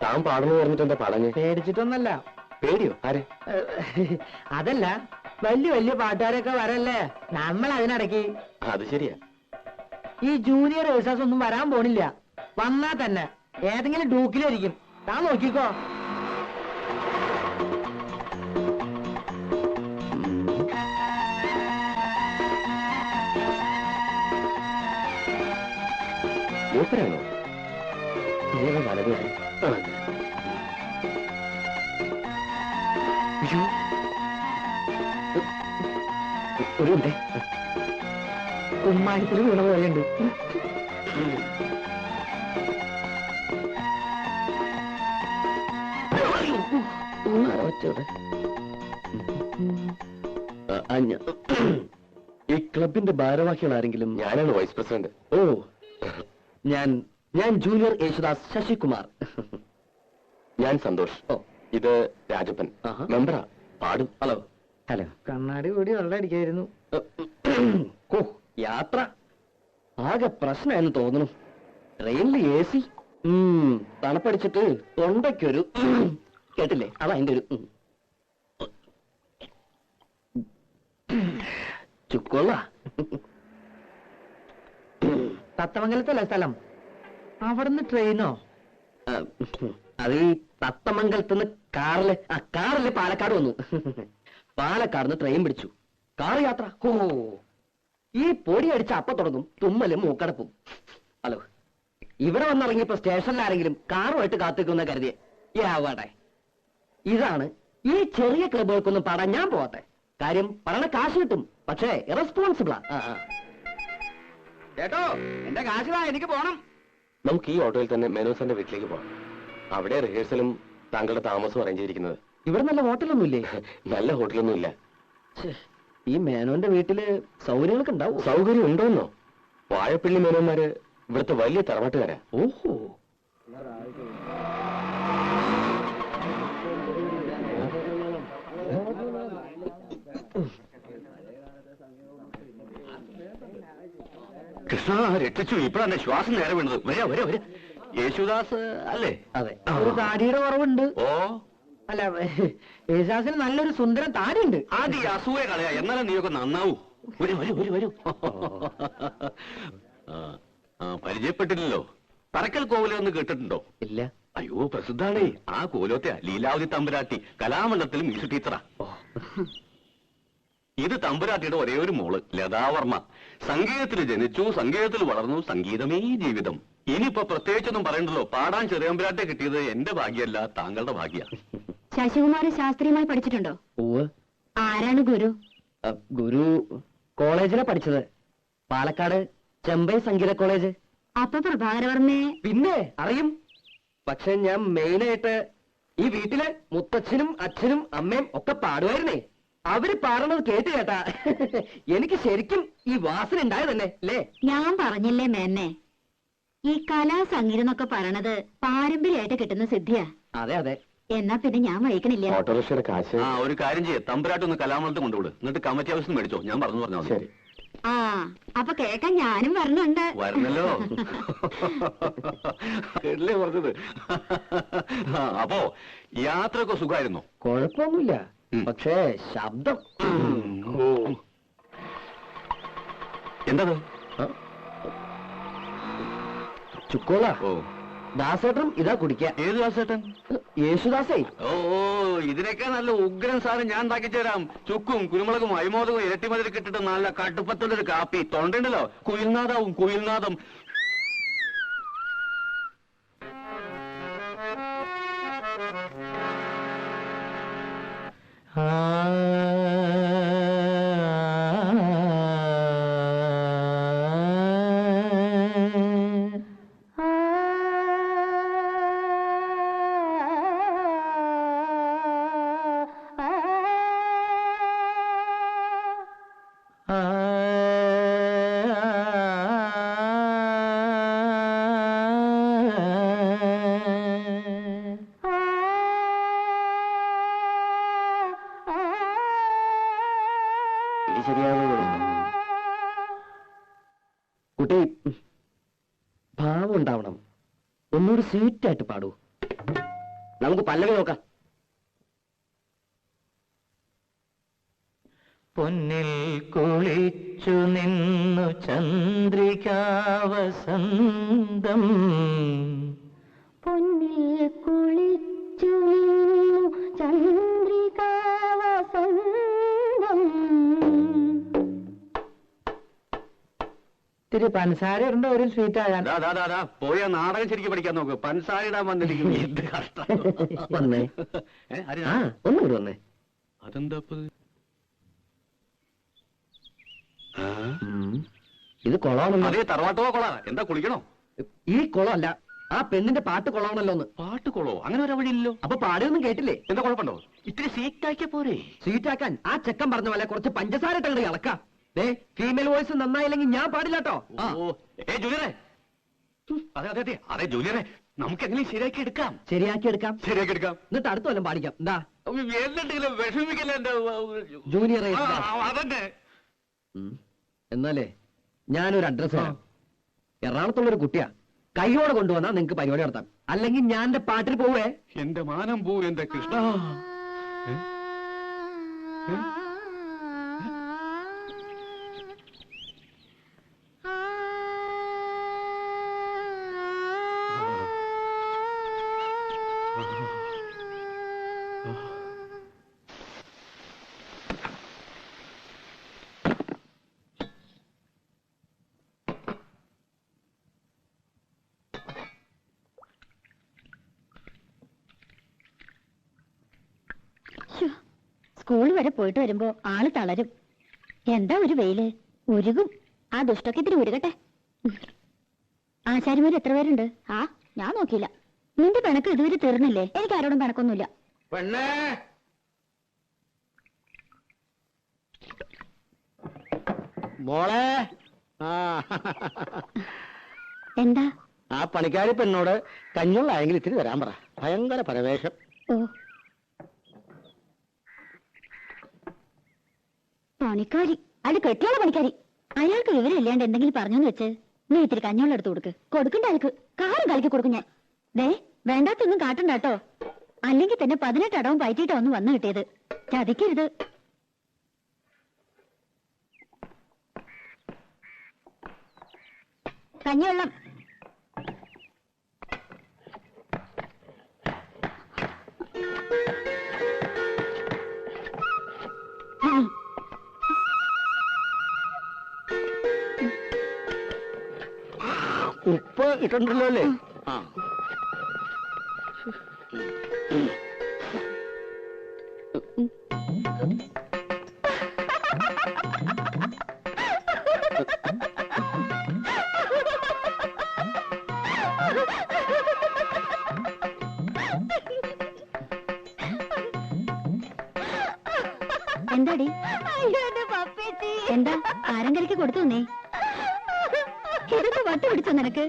താൻ പാടുന്നു പറഞ്ഞിട്ട് എന്താ പറഞ്ഞ്? പേടിച്ചിട്ടൊന്നല്ല. പേടിയോ? ആരെ? അതല്ല, വലിയ വലിയ പാട്ടുകാരൊക്കെ വരല്ലേ, നമ്മൾ അതിനിടയ്ക്ക്. അത് ശരിയാ. ഈ ജൂനിയർ ഏഴ്സാസ് ഒന്നും വരാൻ പോണില്ല. വന്നാ തന്നെ ഏതെങ്കിലും ഡൂക്കിലായിരിക്കും. താൻ നോക്കിക്കോ. മൂപ്പരാണോ? ഇങ്ങനെ വലതുകാരി. ഒരു ഉണ്ട് കുമ്മായത്തിൽ വീണ പോലെയുണ്ട്. ഈ ക്ലബിന്റെ ഭാരവാഹികൾ ആരെങ്കിലും? ഞാനാണ് വൈസ് പ്രസിഡന്റ്. ഓ, ഞാൻ ജൂനിയർ യേശുദാസ് ശശികുമാർ. ഞാൻ സന്തോഷ്. ഓ, ഇത് രാജപ്പൻ, മെമ്പറാ. പാടും. ഹലോ. ഹലോ. കണ്ണാടി കൂടി വെള്ളം അടിക്കായിരുന്നു. ഓ, യാത്ര ആകെ പ്രശ്നമെന്ന് തോന്നുന്നു. ട്രെയിനിൽ AC, തണുപ്പടിച്ചിട്ട് തൊണ്ടയ്ക്കൊരു കേട്ടില്ലേ, അതാ എന്റെ ഒരു ചുക്കൊള്ള. തത്തമംഗലത്തല്ലേ സ്ഥലം? അവിടുന്ന് ട്രെയിനോ? അത് ഈ തത്തമംഗലത്തുനിന്ന് കാറില് പാലക്കാട് വന്നു. പാലക്കാട് ട്രെയിൻ പിടിച്ചു. കാർ യാത്ര. ഓ, ഈ പൊടി അടിച്ച അപ്പ തുടങ്ങും തുമ്മലും മൂക്കടപ്പും. ഹലോ, ഇവിടെ വന്നിറങ്ങിയപ്പോ സ്റ്റേഷനിൽ ആരെങ്കിലും കാറുമായിട്ട് കാത്തിക്കുന്ന കരുതിയെ യാവട്ടെ. ഇതാണ് ഈ ചെറിയ ക്ലബുകൾക്കൊന്നും പാടാൻ ഞാൻ പോവാത്തെ. കാര്യം പറയണ കാശ് കിട്ടും, പക്ഷേ ഇറസ്പോൺസിബിളാ. കേട്ടോ, എന്റെ കാശിലാ, എനിക്ക് പോണം. നമുക്ക് ഈ ഓട്ടോയിൽ തന്നെ മേനോസന്റെ വീട്ടിലേക്ക് പോകാം. അവിടെ റിഹേഴ്സലും താങ്കളുടെ താമസവും അറേഞ്ച് ചെയ്തിരിക്കുന്നത്. ഇവിടെ നല്ല ഹോട്ടലൊന്നുമില്ലേ? നല്ല ഹോട്ടലൊന്നും ഇല്ല. ഈ മേനോന്റെ വീട്ടില് സൗകര്യങ്ങളൊക്കെ ഉണ്ടാവും. സൗകര്യം ഉണ്ടോന്നോ? വാഴപ്പള്ളി മേനോന്മാര് ഇവിടുത്തെ വലിയ തറവാട്ടുകാരാ. ഓഹോ. കൃഷ്ണ രക്ഷിച്ചു. ഇപ്പോഴാണ് ശ്വാസം നേരെ വീണത്. വരെ യേശുദാസ് അല്ലേ? അതെ. ഒരു താടിയുടെ കുറവുണ്ട്. ഓ, അല്ല, യേശുദാസിന് നല്ലൊരു സുന്ദരം താടിയുണ്ട്. ആദ്യം ഈ അസൂയ കളയാ, എന്നാലും നീയൊക്കെ നന്നാവൂ. വരൂ. പരിചയപ്പെട്ടില്ലല്ലോ. പറക്കൽ കോവിലൊന്ന് കേട്ടിട്ടുണ്ടോ? ഇല്ല. അയ്യോ, പ്രസിദ്ധാണേ. ആ കോലോത്തെ ലീലാവതി തമ്പുരാട്ടി കലാമണ്ഡലത്തിൽ മ്യൂസിക് ടീച്ചറാ. ഇത് തമ്പുരാട്ടിയുടെ ഒരേ ഒരു മോള് ലതാവർമ്മ. സംഗീതത്തിൽ ജനിച്ചു, സംഗീതത്തിൽ വളർന്നു, സംഗീതമേ ജീവിതം. ഇനിയിപ്പോ പ്രത്യേകിച്ചൊന്നും പറയണ്ടല്ലോ. പാടാൻ ചെറിയമ്പുരാട്ടെ കിട്ടിയത് എന്റെ ഭാഗ്യമല്ല, താങ്കളുടെ ഭാഗ്യ. ശശികുമാർ ശാസ്ത്രീയമായി പഠിച്ചിട്ടുണ്ടോ? ആരാണ് ഗുരു? ഗുരു കോളേജിലെ പഠിച്ചത്, പാലക്കാട് ചെമ്പൈ സംഗീത കോളേജ്. അപ്പൊ പ്രഭാകരവർമ്മയെ പിന്നെ അറിയും. പക്ഷെ ഞാൻ മെയിനായിട്ട് ഈ വീട്ടില് മുത്തച്ഛനും അച്ഛനും അമ്മയും ഒക്കെ പാടുമായിരുന്നേ. അവര് പാടണത് കേട്ടാ എനിക്ക് ശരിക്കും ഈ വാസന ഉണ്ടായത് തന്നെ അല്ലേ? ഞാൻ പറഞ്ഞില്ലേ മേന്നെ, ഈ കലാ സംഗീതം എന്നൊക്കെ പറയണത് പാരമ്പര്യമായിട്ട് കിട്ടുന്ന സിദ്ധിയാ. അതെ. എന്നാ പിന്നെ ഞാൻ വഹിക്കണില്ല. ഓട്ടോറിക്ഷയുടെ കാശ്. ഒരു കാര്യം ചെയ്യേ, തമ്പുരാട്ടൊന്ന് കലാമണ്ഡലത്തിൽ കൊണ്ടുവിട്. എന്നിട്ട് കമ്മിറ്റി ഹൗസിൽ മേടിച്ചോ. ഞാൻ പറഞ്ഞോ. ശരി. ആ, അപ്പൊ കേക്കാൻ ഞാനും വരണുണ്ട്. വരണല്ലോ. കേട്ടില്ലേ പറഞ്ഞത്? അപ്പോ യാത്രയൊക്കെ സുഖമായിരുന്നോ? കുഴപ്പമൊന്നുമില്ല, പക്ഷേ ശബ്ദം. എന്തത്? ചുക്കോള. ഓ, ദാസേട്ടൻ ഇതാ കുടിക്ക. ഏത് ദാസേട്ടൻ? യേശുദാസേ. ഓ, ഇതിനൊക്കെ നല്ല ഉഗ്രൻ സാധനം ഞാൻ ഉണ്ടാക്കി തരാം. ചുക്കും കുരുമുളകും അരിമോദകവും ഇരട്ടിമതിലൊക്കെ ഇട്ടിട്ട് നല്ല കടുപ്പത്തുള്ളൊരു കാപ്പി. തൊണ്ടുണ്ടല്ലോ, കുയിൽനാദം. കുട്ടി ഭാവം ഉണ്ടാവണം. ഒന്നുകൂടി സ്വീറ്റായിട്ട് പാടൂ. നമുക്ക് പല്ലവി നോക്കാം. പൊന്നിൽ കുളിച്ചു നിന്നു ചന്ദ്രികാവസന്തം, പൊന്നിൽ കുളിച്ചു ചന്ദ്രികാവസന്തം. ഇത്തിരി പഞ്ചസാര ഉണ്ടോ ഒരു സ്വീറ്റ് ആകാൻ? പോയ നാടകം ശരിക്കും പഠിക്കാൻ നോക്ക്. പഞ്ചസാര ഇടാൻ വന്നിരിക്കും. എന്ത് കഷ്ടം. വന്നേ. ആ ഒന്നും കൂടി വന്നേ. അതെന്താ ഇത് കൊളമാണല്ലോ. അതേ തറവാട്ടോ കൊളാ. എന്താ കുളിക്കണോ? ഈ കുളമല്ല, ആ പെണ്ണിന്റെ പാട്ട് കൊള്ളാമല്ലോ ഒന്ന്. പാട്ട് കൊളോ? അങ്ങനെ ഒരു വഴിയില്ലല്ലോ. അപ്പൊ പാടിയൊന്നും കേട്ടില്ലേ? എന്താ കുഴപ്പമുണ്ടോ? ഇത്തിരി സീറ്റാക്കിയ പോരെ? സ്വീറ്റാക്കാൻ ആ ചെക്കൻ പറഞ്ഞ പോലെ കുറച്ച് പഞ്ചസാര ഇട്ടങ്ങട് ഇളക്കാം. ഫീമെയിൽ വോയിസ് നന്നായില്ലെങ്കിൽ ഞാൻ പാടില്ലാട്ടോ. ജൂനിയറെ, അതെ ജൂനിയറെ, നമുക്ക് എങ്ങനെയും ശരിയാക്കി എടുക്കാം. ശരിയാക്കി എടുക്കാം. എന്നിട്ട് അടുത്ത കൊല്ലം പാടിക്കാം. എന്താ എന്തെങ്കിലും വിഷമിക്കല്ലേ എന്റെ ജൂനിയർ? അതന്നെ. എന്നാലേ ഞാനൊരു അഡ്രസ് തരാം. എറണാകുളത്തുള്ളൊരു കുട്ടിയാ. കൈയോടെ കൊണ്ടുവന്നാ നിങ്ങക്ക് പരിപാടി നടത്താം. അല്ലെങ്കിൽ ഞാൻ എന്റെ പാട്ടിൽ പോവേ. എന്റെ മാനം പോ എന്റെ കൃഷ്ണ. സ്കൂൾ വരെ പോയിട്ട് വരുമ്പോ ആള് തളരും. എന്താ ഒരു വെയില്, ഉരുകും. ആ ദുഷ്ടൊക്കെ ഇത്തിരി ഉരുകട്ടെ. ആശാരിമാര് എത്ര പേരുണ്ട്? ആ ഞാൻ നോക്കിയില്ല. നിന്റെ പിണക്ക് ഇതുവരെ തീർന്നില്ലേ? എനിക്ക് ആരോടും പിണക്കൊന്നുമില്ല. പെണ്ണേ, മോളെ. എന്താ? ആ പണിക്കാരി പെണ്ണോട് കഞ്ഞുള്ളായെങ്കിൽ ഇത്തിരി തരാൻ പറ. ഭയങ്കര പരവേശം. ഓ, പണിക്കാരി? അത് കെട്ടിയുള്ള പണിക്കാരി. അയാൾക്ക് വിവരമില്ലാണ്ട് എന്തെങ്കിലും പറഞ്ഞെന്ന് വെച്ച് നീ ഇത്തിരി കഞ്ഞോളം എടുത്ത് കൊടുക്കണ്ട. ആൾക്ക് കാറും കളിക്ക് കൊടുക്കും ഞാൻ. ദേ, വേണ്ടാത്തൊന്നും കാട്ടണ്ടാട്ടോ. അല്ലെങ്കിൽ തന്നെ 18 അടവും പയറ്റിയിട്ടാ ഒന്ന് വന്നു കിട്ടിയത്. ചതിക്കരുത്. കഞ്ഞിവെള്ളം. ഉപ്പ് ഇട്ടുണ്ടല്ലോ അല്ലേ? ആ, എന്താടി? എന്താ ആരങ്കരയ്ക്ക് കൊടുത്തു നീ? ഇതൊക്കെ വട്ട് പിടിച്ചോ നിനക്ക്?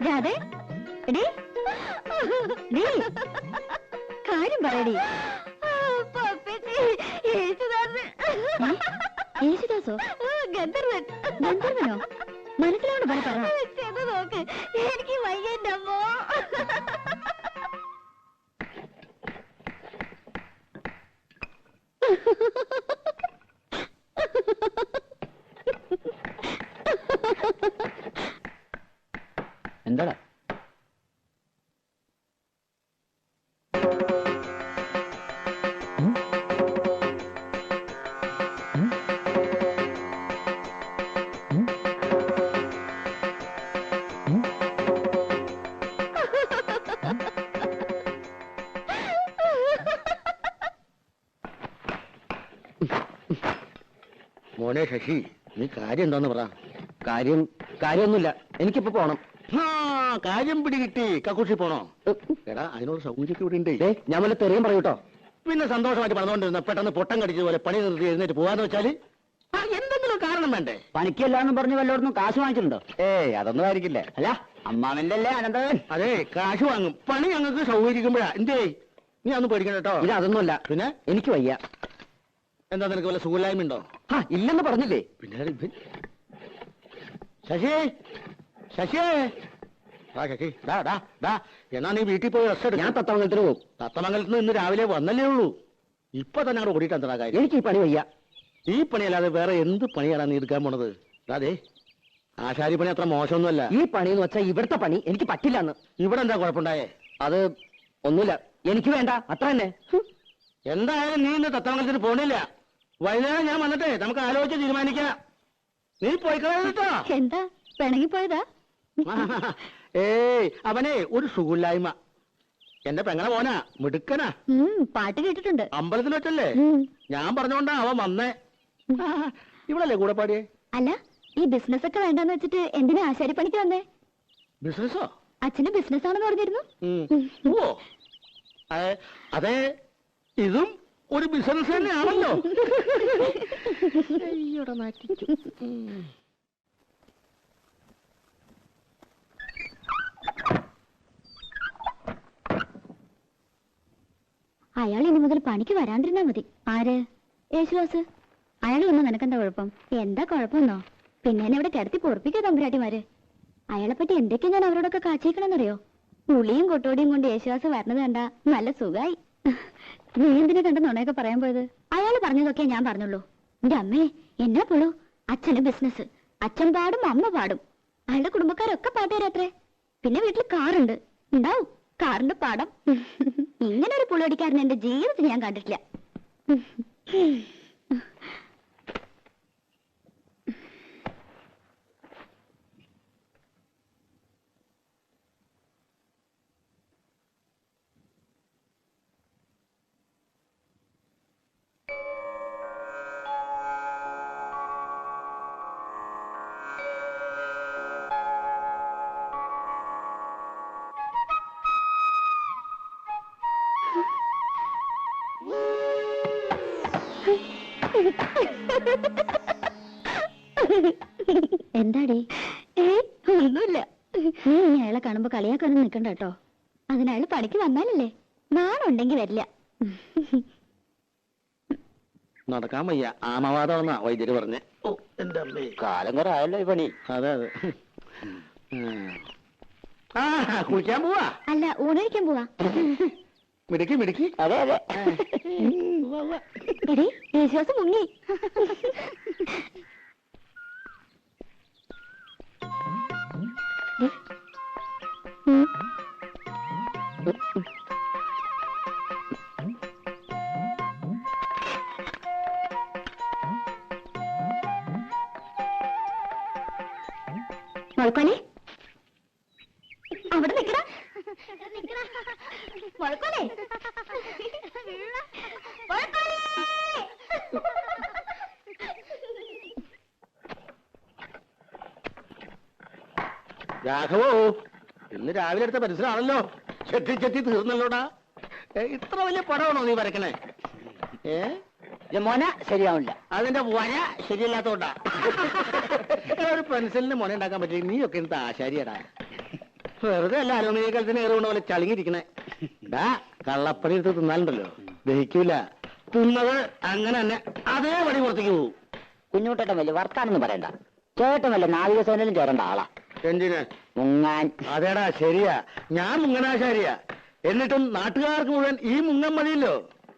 രാധേ, എടീ, ഡീ, കാര്യം പറയടി. യേശുദാസോ? ഗന്ധർവനോ? മനസ്സിലാണ് പറ. നോക്ക്, എനിക്ക് വയ്യന്റെ അമ്മോ. എന്താടാ? മോനെ ശശി, നീ കാര്യം എന്താന്ന് പറ. കാര്യമൊന്നുമില്ല. എനിക്കിപ്പോ പോണം. കാര്യം പിടികിട്ടി. കക്കൂഷി പോണോ? എടാ, അതിനുള്ള സൗകര്യമൊക്കെ ഇവിടെ ഉണ്ട്. ഞാൻ വല്ല തെറിയും പറയൂട്ടോ. പിന്നെ സന്തോഷമായിട്ട് പറഞ്ഞുകൊണ്ടിരുന്ന പെട്ടെന്ന് പൊട്ടം കടിച്ചതുപോലെ പണി നിർത്തി എഴുന്നേറ്റ് പോവാന്ന് വെച്ചാല് എന്തെങ്കിലും കാരണം വേണ്ടേ? പണിക്കല്ലാന്നും പറഞ്ഞ് വല്ലോടൊന്നും കാശ് വാങ്ങിച്ചിട്ടുണ്ടോ? അതൊന്നും ആയിരിക്കില്ലേ. അല്ല, അമ്മാവന്റെ അല്ലേ അനന്തവൻ? അതെ, കാശ് വാങ്ങും. പണി ഞങ്ങൾക്ക് സൗകര്യക്കുമ്പോഴാ. എന്തേ, നീ അതൊന്നും പേടിക്കണ്ട കേട്ടോ. ഇത് അതൊന്നുമല്ല. പിന്നെ എനിക്ക് വയ്യ. എന്താ, നിനക്ക് വല്ല സുഖമില്ലായ്മ ഉണ്ടോ? ഇല്ലെന്ന് പറഞ്ഞില്ലേ? പിന്നെ ശശി, ശശി, എന്നാ നീ വീട്ടിൽ പോയി റെസ്റ്റ് ഞാൻ എടുക്കാം. തത്തമംഗലത്തിന് പോകും. തത്തമംഗലത്ത് നിന്ന് ഇന്ന് രാവിലെ വന്നല്ലേ ഉള്ളൂ. ഇപ്പൊ തന്നെ അവിടെ ഓടിയിട്ട് എന്താ കാര്യം? എനിക്ക് ഈ പണി വയ്യ. ഈ പണിയല്ലാതെ വേറെ എന്ത് പണിയാണ് നീ എടുക്കാൻ പോണത്? അതെ, ആശാരി പണി അത്ര മോശമൊന്നുമല്ല. ഈ പണി എന്ന് വെച്ചാൽ ഇവിടുത്തെ പണി എനിക്ക് പറ്റില്ലെന്ന്. ഇവിടെ എന്താ കുഴപ്പമുണ്ടായേ? അത് ഒന്നുമില്ല, എനിക്ക് വേണ്ട, അത്ര തന്നെ. എന്തായാലും നീ ഇന്ന് തത്തമംഗലത്തിന് പോണില്ല. വൈകുന്നേരം ഞാൻ വന്നിട്ടേ നമുക്ക് ആലോചിച്ച് തീരുമാനിക്കാം. നീ പോയിക്കളോ. എന്താ പിണങ്ങിപ്പോയതാ? ഏയ് അവനെ ഒരു സുഖമില്ലായ്മ. എന്റെ പെങ്ങളെ മോനാ, മിടുക്കനാ. പാട്ട് കേട്ടിട്ടുണ്ട്. അമ്പലത്തിൽ വെച്ചല്ലേ? ഉം. ഞാൻ പറഞ്ഞോണ്ടാ അവൻ വന്നേ. ഇവിടല്ലേ കൂടെ പാടിയേ? അല്ല, ഈ ബിസിനസ് ഒക്കെ വേണ്ടെന്ന് വെച്ചിട്ട് എന്തിനാ ആശാരിപ്പണിക്ക് വന്നേ? ബിസിനസ്സോ? അച്ഛന് ബിസിനസ് ആണെന്ന് പറഞ്ഞിരുന്നു. ഓ അതെ, ഇതും ഒരു ബിസിനസ് തന്നെയാണല്ലോ. അയാൾ ഇനി മുതൽ പണിക്ക് വരാണ്ടിരുന്നാ മതി. ആര്? യേശുദാസ്. അയാൾ വന്ന് നിനക്കെന്താ കുഴപ്പം? എന്താ കുഴപ്പമെന്നോ? പിന്നെ എന്നെ ഇവിടെ കിടത്തി പൊറപ്പിക്കോ തമ്പുരാട്ടിമാര്? അയാളെ പറ്റി എന്തൊക്കെയാ ഞാൻ അവരോടൊക്കെ കാച്ചിക്കണമെന്നറിയോ? ഉളിയും കൊട്ടോടിയും കൊണ്ട് യേശുദാസ് വരണത് കണ്ട നല്ല സുഖായി. നീ എന്തിനാ കണ്ട നുണയൊക്കെ പറയാൻ പോയത്? അയാൾ പറഞ്ഞതൊക്കെ ഞാൻ പറഞ്ഞുള്ളൂ. എന്റെ അമ്മേ, എന്നാ പോളൂ, അച്ഛന് ബിസിനസ്. അച്ഛൻ പാടും, അമ്മ പാടും. അയാളുടെ കുടുംബക്കാരൊക്കെ പാട്ടുകാരത്രേ. പിന്നെ വീട്ടിൽ കാറുണ്ട്, ഉണ്ടാവും കാറിന്റെ പാടം. ഇങ്ങനെ ഒരു പുളിയടിക്കാരൻ എന്റെ ജീവിതത്തിൽ ഞാൻ കണ്ടിട്ടില്ല. എന്താടി? ഒന്നുമില്ല. നീ അയാളെ കാണുമ്പോ കളിയാക്കാനും നിക്കണ്ട കേട്ടോ. അതിനയാള് പണിക്ക് വന്നാലല്ലേ, നാളുണ്ടെങ്കി വരില്ല. നടക്കാൻ വയ്യ, ആമവാദമെന്നാ വൈദ്യര് പറഞ്ഞേ. ഓ എന്റെ അമ്മേ, കാലം കുറെ ആയല്ലോ ഈ പണി. അതെ അതെ. ആ കുളിക്കാൻ പോവാ? അല്ല, ഊണഴിക്കാൻ പോവാ. മിടുക്കി മിടുക്കി. അതെ അതെ. എടി, യേശുദാസ് മുങ്ങി. മുഴക്കോലെ, അവിടെ നിക്കടാ. മുഴക്കോലെ, മുഴക്കോലെ. രാഘവോ, ഇന്ന് രാവിലെ എടുത്ത പരിസരമാണല്ലോ. ചെത്തി ചെത്തി തീർന്നല്ലോടാ. ഇത്ര വലിയ പടമാണോ നീ വരക്കണേ? മോന ശരിയാവില്ല. അതിന്റെ വര ശരിയല്ലാത്തോണ്ടാ. ഒരു പെൻസിലിന് മുന ഉണ്ടാക്കാൻ പറ്റില്ല. നീയൊക്കെ എന്ത് ആശാരിയടാ. വെറുതെ അല്ല അലുമിനിയ കലത്തിന് ഏറുകൊണ്ട് പോലെ ചളിങ്ങിരിക്കണേ. കള്ളപ്പടി എടുത്ത് തിന്നാലുണ്ടല്ലോ, ദഹിക്കൂല. തിന്നത് അങ്ങനെ തന്നെ അതേ പടി പുറത്തേക്ക് പോവും. കുഞ്ഞുട്ടേട്ടൻ വലിയ വർത്താനൊന്നും പറയണ്ട. ചേട്ടൻ വല്ല നാവികസേനയിലും ചേരേണ്ട ആളാ. എന്തിന്? മുങ്ങാൻ. അതേടാ ശരിയാ, ഞാൻ മുങ്ങനാശാരിയാ. എന്നിട്ടും നാട്ടുകാർക്ക് മുഴുവൻ ഈ മുങ്ങൻ മതിയല്ലോ.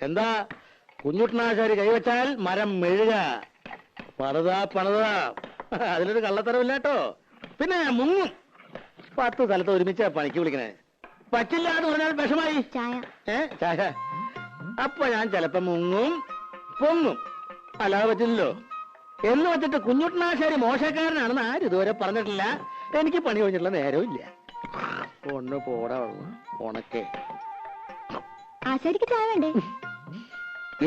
എന്താ, കുഞ്ഞുട്ടനാശാരി കൈവച്ചാൽ മരം മെഴുക. പണിതാ അതിലൊരു കള്ളത്തരമില്ല കേട്ടോ. പിന്നെ മുങ്ങും. 10 സ്ഥലത്ത് ഒരുമിച്ചാ പണിക്ക് വിളിക്കണേ. പറ്റില്ല എന്ന് പറഞ്ഞാൽ വിഷമായി. ചായ. ചായ. അപ്പൊ ഞാൻ ചിലപ്പോ മുങ്ങും പൊങ്ങും. അല്ലാതെ പറ്റില്ലല്ലോ. എന്ന് വെച്ചിട്ട് കുഞ്ഞുട്ടനാശാരി മോശക്കാരനാണെന്ന് ആരും ഇതുവരെ പറഞ്ഞിട്ടില്ല. എനിക്ക് പണി കഴിഞ്ഞിട്ടുള്ള നേരവും ഇല്ല. ഒന്ന് പോടാ ഉണക്കേ. ആശാരിക്ക് ചായ വേണ്ടേ?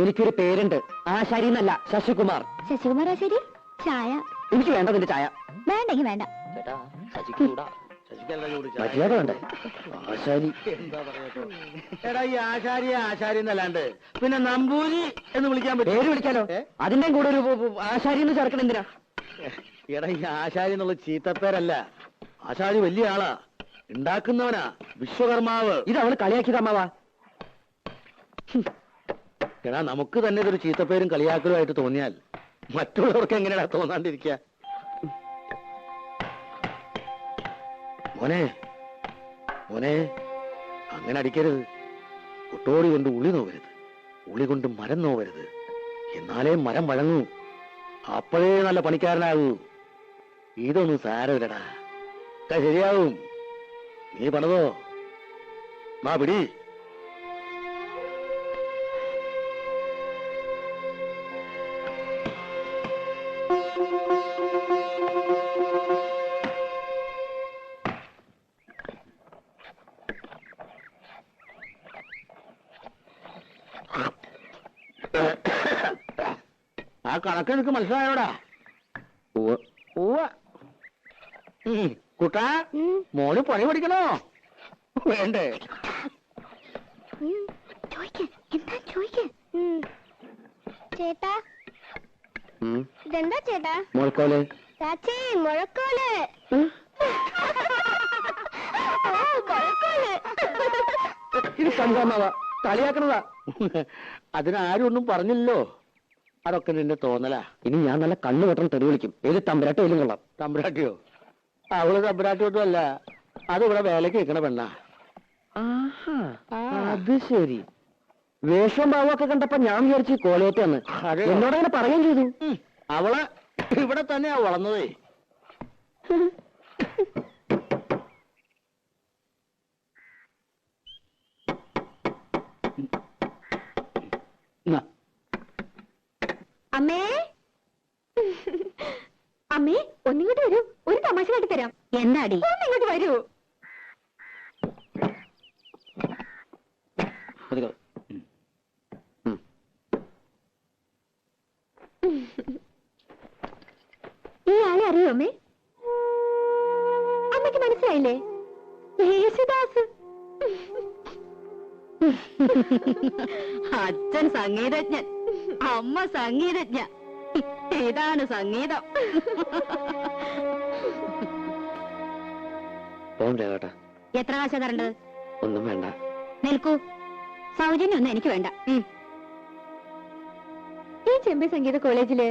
എനിക്കൊരു പേരുണ്ട്, ആശാരി എന്നല്ല, ശശികുമാർ. ശശികുമാർ ആശാരി, ചായ. എനിക്ക് വേണ്ട നിന്റെ ചായ. വേണ്ടെങ്കി വേണ്ട. ചേട്ടാ, ശശിക്കൂടാ. ശശിക്കല്ല ചൂട് ചായ. മര്യാദ വേണ്ടേ? ആശാരി. എന്താ പറയാ? എടാ, ഈ ആശാരിയെ ആശാരി എന്നല്ലാണ്ട് പിന്നെ നമ്പൂരി എന്ന് വിളിക്കാൻ പറ്റും? പേര് വിളിക്കാലോ. അതിന്റെയും കൂടെ ഒരു ആശാരി എന്ന് ചേർക്കണം എന്തിനാ? എടാ, ഈ ആശാരി എന്നുള്ള ചീത്തപ്പേരല്ല. ആശാരി വലിയ ആളാ, ഉണ്ടാക്കുന്നവനാ, വിശ്വകർമാവ്. ഇത് അവള് കളിയാക്കിയതമ്മാവാ. എടാ, നമുക്ക് തന്നെ ഇതൊരു ചീത്തപ്പേരും കളിയാക്കലുമായിട്ട് തോന്നിയാൽ മറ്റുള്ളവർക്ക് എങ്ങനെയാ തോന്നാണ്ടിരിക്കുക? മോനെ, മോനെ അങ്ങനെ അടിക്കരുത്. കുട്ടോടി കൊണ്ട് ഉളി നോവരുത്, ഉളി കൊണ്ട് മരം നോവരുത്. എന്നാലേ മരം വഴങ്ങൂ. അപ്പോഴേ നല്ല പണിക്കാരനാകൂ. ഇതൊന്നും സാരമില്ലടാ, ഒക്കെ ശരിയാവും. നീ പണിതോ. മാ പിടി. ആ കണക്ക് എനിക്ക് മനസ്സിലായോടാ? കുട്ടാ, മോന് പണി പഠിക്കണോ വേണ്ടേ? ചേട്ടാ, ഇതെന്താ ചേട്ടാ? മുഴക്കോല്. ചാച്ചി, മുഴക്കോല്. ഇത് സംഭവമാവാ, കളിയാക്കണതാ. അതിനാരും ഒന്നും പറഞ്ഞില്ലല്ലോ. അതൊക്കെ നിന്റെ തോന്നലാ. ഇനി ഞാൻ നല്ല കണ്ണു വെട്ടം തെറി വിളിക്കും. ഏത് തമ്പുരാട്ടയിലും കൊള്ളാം. തമ്പുരാട്ടിയോ? അവള് തമ്പുരാട്ടിയൊന്നും അല്ല, അത് ഇവിടെ വേലക്ക് വെക്കണ പെണ്ണാ. അത് ശരി. വേഷവും ഭാവമൊക്കെ കണ്ടപ്പോ ഞാൻ വിചാരിച്ചു കോലയത്തെന്ന്. അതെയോ? എന്നോടങ്ങനെ പറയുകയും ചെയ്തു. അവള് ഇവിടെ തന്നെയാ വളർന്നതേ. അമ്മേ, അമ്മേ, ഒന്നിങ്ങോട്ട് വരൂ. ഒരു തമാശ കാട്ടി തരാം. എന്താടി? ഒന്നിങ്ങോട്ട് വരൂ. ഈ ആളെ അറിയോ അമ്മേ? അമ്മയ്ക്ക് മനസ്സിലായില്ലേ? യേശുദാസ്. അച്ഛൻ സംഗീതജ്ഞൻ, അമ്മ സംഗീതജ്ഞ. ഇതാണ് സംഗീതം. പോണ്ടേ കേട്ടാ? എത്ര കാശാ തരേണ്ടത്? ഒന്നും വേണ്ട. നിൽക്കൂ, സൗജന്യം ഒന്നും എനിക്ക് വേണ്ട. ഈ ചെമ്പൈ സംഗീത കോളേജില്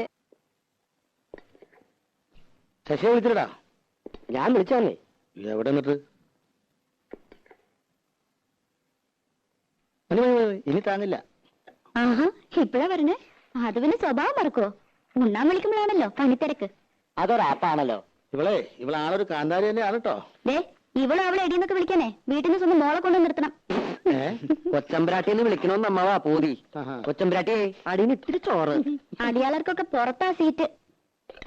ശശിയെ വിളിച്ചിട്ടാ? ഞാൻ വിളിച്ചതന്നെ. എവിടെ നിന്നിട്ട്? ഇനി താങ്ങില്ല. ആഹാ, ഇപ്പഴാ പറഞ്ഞേ. അത് പിന്നെ സ്വഭാവം മറക്കോ? ഉണ്ണാൻ വിളിക്കുമ്പോഴാണല്ലോ പണിത്തിരക്ക്. അതൊരാപ്പാണല്ലോ. ഇവളാളൊരു കാന്താരി തന്നെയാണ് കേട്ടോ. ദേ, ഇവിടെ അവളെ എടിയെന്നൊക്കെ വിളിക്കാനേ വീട്ടിൽ നിന്ന് സ്വന്തം മോളെ കൊണ്ടു നിർത്തണം. കൊച്ചമ്പ്രാട്ടിന്ന് വിളിക്കണോന്ന് അമ്മാവാ പൂതി. കൊച്ചമ്പ്രാട്ടിയെ അടിയിൽ ഇത്തിരി ചോറ്. അടിയാളർക്കൊക്കെ പുറത്താ സീറ്റ്.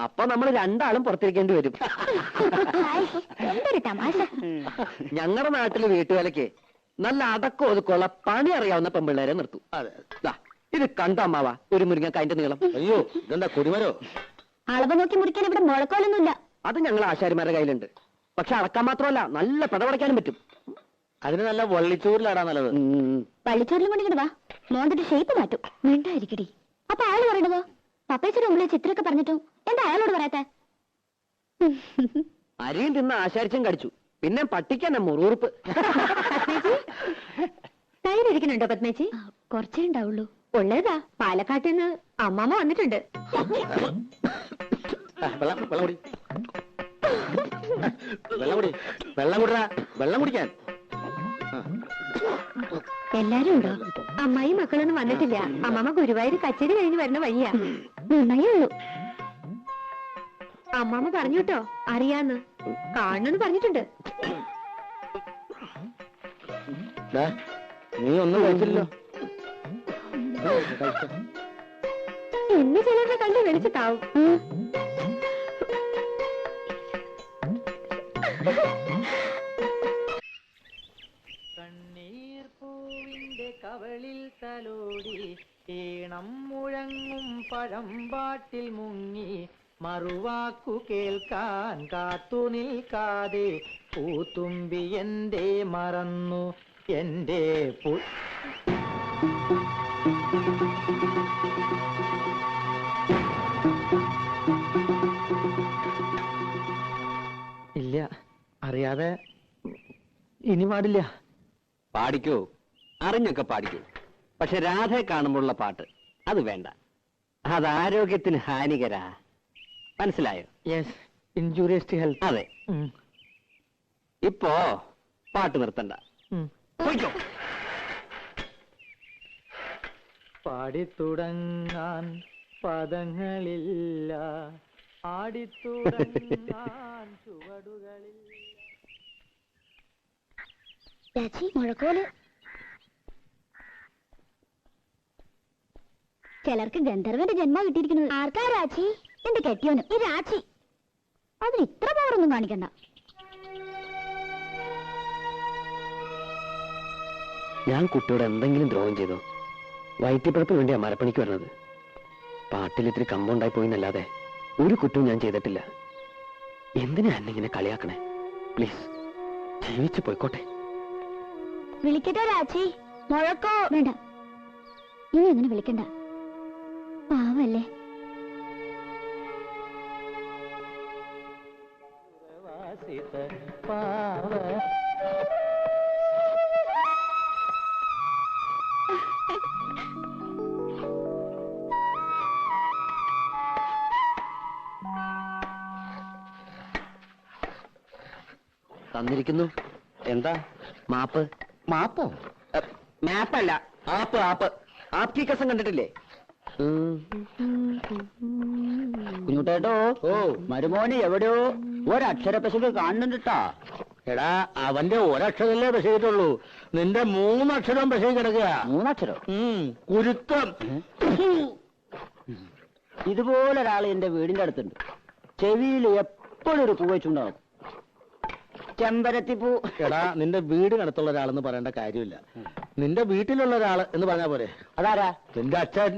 അപ്പൊ നമ്മൾ രണ്ടാളും പുറത്തിരിക്കേണ്ടി വരും. എന്തൊരു തമാശ. ഞങ്ങളുടെ നാട്ടില് വീട്ടുവേലയ്ക്ക് നല്ല അടക്കം ഒതുക്കമുള്ള പണി അറിയാവുന്ന പെമ്പിള്ളേരെ നിർത്തും. ദാ, ഇത് കണ്ട അമ്മാവാ ഒരു മുരിങ്ങക്കായന്റെ നീളം. അയ്യോ, ഇതെന്താ കൊടിമരോ? അളവ് നോക്കി മുറിക്കാൻ ഇവിടെ മുഴക്കോലൊന്നുമില്ല. അത് ഞങ്ങൾ ആശാരിമാരുടെ കയ്യിലുണ്ട്. പക്ഷെ അളക്കാൻ മാത്രമല്ല, നല്ല പടപടയ്ക്കാനും പറ്റും. അതിന് നല്ല വള്ളിച്ചൂരിലാടാ നല്ലത്. പള്ളിച്ചോറിലും കൊണ്ടിങ്ങട് വാ, മോന്തിട്ട് ഷേപ്പ് മാറ്റും. മിണ്ടായിരിക്കടി. അപ്പൊ അയാൾ പറയണതോ? പപ്പേച്ചിയുടെ മുമ്പിലെ ചിത്രമൊക്കെ പറഞ്ഞിട്ടും എന്താ അയാളോട് പറയാത്ത? അരിയും തിന്ന് ആശാരിച്ചും കടിച്ചു. പിന്നെ പട്ടിക്കന്നെ മുറുറുപ്പ്. തൈരിക്കുന്നുണ്ടോ പത്മേച്ചി? കുറച്ചേ ഉണ്ടാവുള്ളൂ. ഉള്ളതാ, പാലക്കാട്ടിൽ നിന്ന് അമ്മാമ്മ വന്നിട്ടുണ്ട്. വെള്ളം കുടിക്കാൻ എല്ലാരും ഉണ്ടോ? അമ്മായി മക്കളൊന്നും വന്നിട്ടില്ല. അമ്മാമ്മ ഗുരുവായൂർ കച്ചേരി കഴിഞ്ഞ് വരുന്ന വഴിയാ. നന്നായേ ഉള്ളൂ. അമ്മാമ്മ പറഞ്ഞു കേട്ടോ, അറിയാന്ന്. കാണണമെന്ന് പറഞ്ഞിട്ടുണ്ട്. നീ ഒന്നും കഴിച്ചില്ലല്ലോ. ഇന്ന് ചിലരുടെ കണ്ട് വെളിച്ചത്താവും. കണ്ണീർ പൂവിന്റെ കവളിൽ തലോടി ഈണം മുഴങ്ങും പഴമ്പാട്ടിൽ മുങ്ങി മറുവാക്കു കേൾക്കാൻ കാത്തു നിൽക്കാതെ പൂത്തുമ്പി എന്റെ മറന്നു എന്റെ ഇല്ല, അറിയാതെ ഇനി പാടില്ല. പാടിക്കോ, അറിഞ്ഞൊക്കെ പാടിക്കോ. പക്ഷെ രാധയെ കാണുമ്പോഴുള്ള പാട്ട് അത് വേണ്ട. അത് ആരോഗ്യത്തിന് ഹാനികരാ. മനസ്സിലായോ? Yes, injurious to health. അതെ. ഇപ്പോ പാട്ട് നിർത്തണ്ട. പോയിക്കോ. പാടിത്തുടങ്ങാൻ പദങ്ങളില്ല, ആടിത്തുടങ്ങാൻ ചുവടുകളില്ല. രാജി മുഴക്കോല്. ചിലർക്ക് ഗന്ധർവന്റെ ജന്മം കിട്ടിയിരിക്കുന്നത്. ആർക്കാ രാജി? എന്റെ കെട്ടിയോന് ഈ രാജി. അതിന് ഇത്ര പവറൊന്നും കാണിക്കണ്ട. ഞാൻ കുട്ടിയോട് എന്തെങ്കിലും ദ്രോഹം ചെയ്തോ? വയറ്റിപ്പഴപ്പിന് വേണ്ടിയാ മരപ്പണിക്ക് വരുന്നത്. പാട്ടിൽ ഇത്തിരി കമ്പൗണ്ടായി പോയിന്നല്ലാതെ ഒരു കുറ്റവും ഞാൻ ചെയ്തിട്ടില്ല. എന്തിനാ എന്നെ ഇങ്ങനെ കളിയാക്കണേ? പ്ലീസ് ജീവിച്ചു പോയിക്കോട്ടെ. വിളിക്കട്ടോ രാജി? മുഴക്കോ? വേണ്ട, ഇനി അങ്ങനെ വിളിക്കണ്ട. പാവല്ലേ. തന്നിരിക്കുന്നു. എന്താ? മാപ്പ്. മാപ്പോ? മാപ്പല്ല, ആപ്പ്. ആപ്പ്. ആപ്കി കസം കണ്ടിട്ടില്ലേ? കുഞ്ഞുട്ടേട്ടോ, മരുമോന് എവിടെയോ ഒരക്ഷരപ്പശക്ക് കാണുന്നുണ്ടാ. എടാ, അവന്റെ ഒരക്ഷരല്ലേ പെശകിട്ടുള്ളൂ, നിന്റെ 3 അക്ഷരം പെശകി കിടക്കുക. 3 അക്ഷരം? കുരുത്തം. ഇതുപോലെ ഒരാൾ എന്റെ വീടിന്റെ അടുത്തുണ്ട്. ചെവിയിൽ എപ്പോഴും ഒരു പൂ വെച്ചുണ്ടാവും. ചെമ്പരത്തിപ്പൂ. എടാ, നിന്റെ വീടിനടുത്തുള്ള ഒരാളെന്ന് പറയേണ്ട കാര്യമില്ല, നിന്റെ വീട്ടിലുള്ള ഒരാള് എന്ന് പറഞ്ഞാ പോരെ. അതാരാ? നിന്റെ അച്ഛൻ.